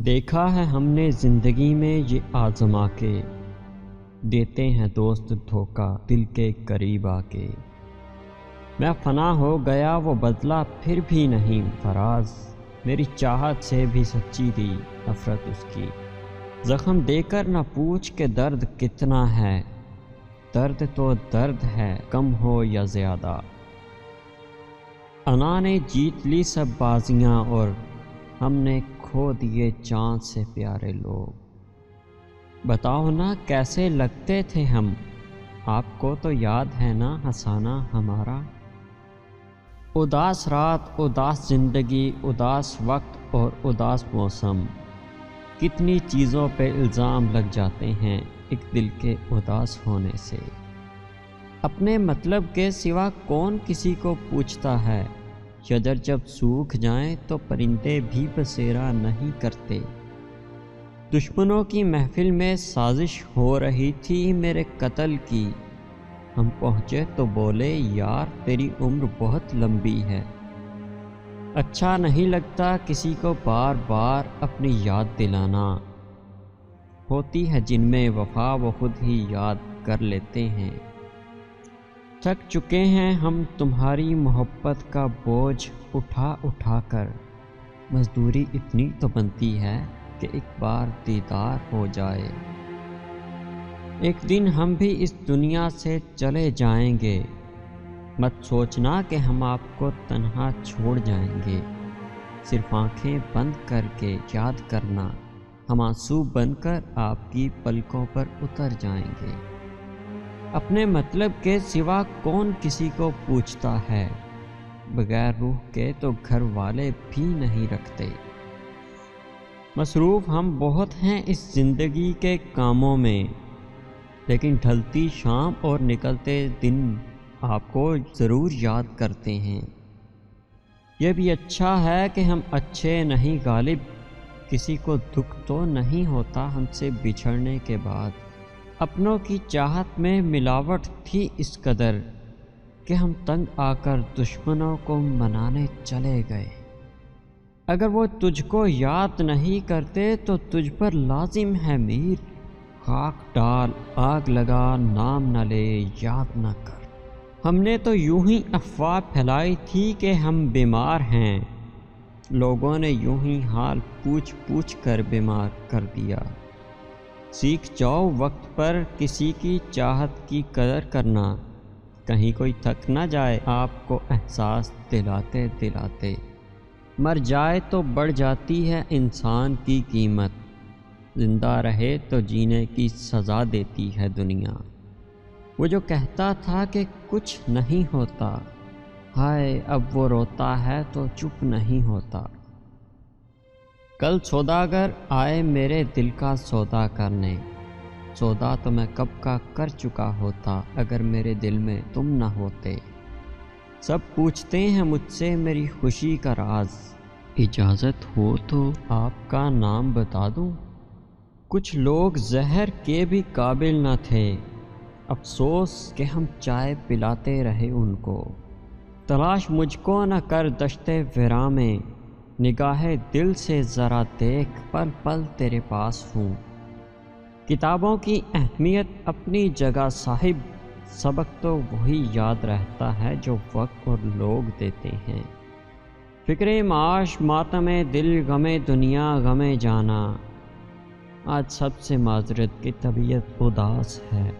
دیکھا ہے ہم نے زندگی میں یہ آزما کے، دیتے ہیں دوست دھوکا دل کے قریب آ کے۔ میں فنا ہو گیا وہ بدلا پھر بھی نہیں فراز، میری چاہت سے بھی سچی تھی نفرت اس کی۔ زخم دے کر نہ پوچھ کے درد کتنا ہے، درد تو درد ہے کم ہو یا زیادہ۔ انا نے جیت لی سب بازیاں اور ہم نے کھو دیے چاند سے پیارے لوگ۔ بتاؤ نا کیسے لگتے تھے ہم، آپ کو تو یاد ہے نا ہنسانا ہمارا۔ اداس رات، اداس زندگی، اداس وقت اور اداس موسم، کتنی چیزوں پہ الزام لگ جاتے ہیں ایک دل کے اداس ہونے سے۔ اپنے مطلب کے سوا کون کسی کو پوچھتا ہے، شجر جب سوکھ جائیں تو پرندے بھی بسیرا نہیں کرتے۔ دشمنوں کی محفل میں سازش ہو رہی تھی میرے قتل کی، ہم پہنچے تو بولے یار تیری عمر بہت لمبی ہے۔ اچھا نہیں لگتا کسی کو بار بار اپنی یاد دلانا، ہوتی ہے جن میں وفا وہ خود ہی یاد کر لیتے ہیں۔ تھک چکے ہیں ہم تمہاری محبت کا بوجھ اٹھا اٹھا کر، مزدوری اتنی تو بنتی ہے کہ ایک بار دیدار ہو جائے۔ ایک دن ہم بھی اس دنیا سے چلے جائیں گے، مت سوچنا کہ ہم آپ کو تنہا چھوڑ جائیں گے۔ صرف آنکھیں بند کر کے یاد کرنا، ہم آنسو بن کر آپ کی پلکوں پر اتر جائیں گے۔ اپنے مطلب کے سوا کون کسی کو پوچھتا ہے، بغیر روح کے تو گھر والے بھی نہیں رکھتے۔ مصروف ہم بہت ہیں اس زندگی کے کاموں میں، لیکن ڈھلتی شام اور نکلتے دن آپ کو ضرور یاد کرتے ہیں۔ یہ بھی اچھا ہے کہ ہم اچھے نہیں غالب، کسی کو دکھ تو نہیں ہوتا ہم سے بچھڑنے کے بعد۔ اپنوں کی چاہت میں ملاوٹ تھی اس قدر کہ ہم تنگ آ کر دشمنوں کو منانے چلے گئے۔ اگر وہ تجھ کو یاد نہیں کرتے تو تجھ پر لازم ہے میر، خاک ڈال آگ لگا نام نہ لے یاد نہ کر۔ ہم نے تو یوں ہی افواہ پھیلائی تھی کہ ہم بیمار ہیں، لوگوں نے یوں ہی حال پوچھ پوچھ کر بیمار کر دیا۔ سیکھ جاؤ وقت پر کسی کی چاہت کی قدر کرنا، کہیں کوئی تھک نہ جائے آپ کو احساس دلاتے دلاتے۔ مر جائے تو بڑھ جاتی ہے انسان کی قیمت، زندہ رہے تو جینے کی سزا دیتی ہے دنیا۔ وہ جو کہتا تھا کہ کچھ نہیں ہوتا، ہائے اب وہ روتا ہے تو چپ نہیں ہوتا۔ کل سوداگر آئے میرے دل کا سودا کرنے، سودا تو میں کب کا کر چکا ہوتا اگر میرے دل میں تم نہ ہوتے۔ سب پوچھتے ہیں مجھ سے میری خوشی کا راز، اجازت ہو تو آپ کا نام بتا دوں۔ کچھ لوگ زہر کے بھی قابل نہ تھے، افسوس کہ ہم چائے پلاتے رہے ان کو۔ تلاش مجھ کو نہ کر دشت ویراں میں، نگاہ دل سے ذرا دیکھ پل پل تیرے پاس ہوں۔ کتابوں کی اہمیت اپنی جگہ صاحب، سبق تو وہی یاد رہتا ہے جو وقت اور لوگ دیتے ہیں۔ فکر معاش ماتم دل غم دنیا غم جانا، آج سب سے معذرت کی طبیعت اداس ہے۔